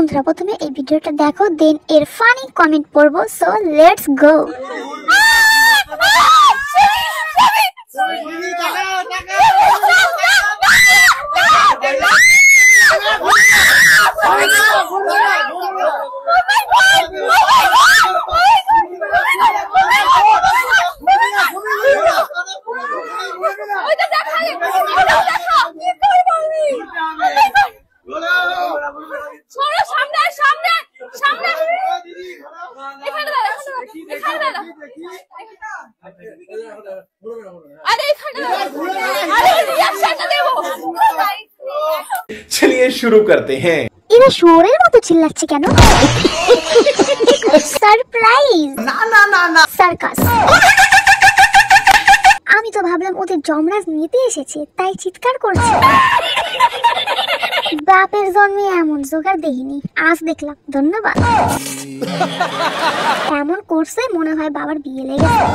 বন্ধুরা প্রথমে এই ভিডিওটা দেখো, দেন এর ফানি কমেন্ট পড়বো। So let's go. चलिए शुरू करते हैं। এরা শোরের মতো চিল্লাচ্ছে কেন? সারপ্রাইজ না না না না, সার্কাস। আমি তো ভাবলাম ওদের যমরাজ নিতে এসেছে তাই চিৎকার করছে। বাপের জন্মে এমন জোগাড় দেখিনি, আজ দেখলাম। ধন্যবাদ। এমন করছে মনে হয় বাবার বিয়ে লেগেছে।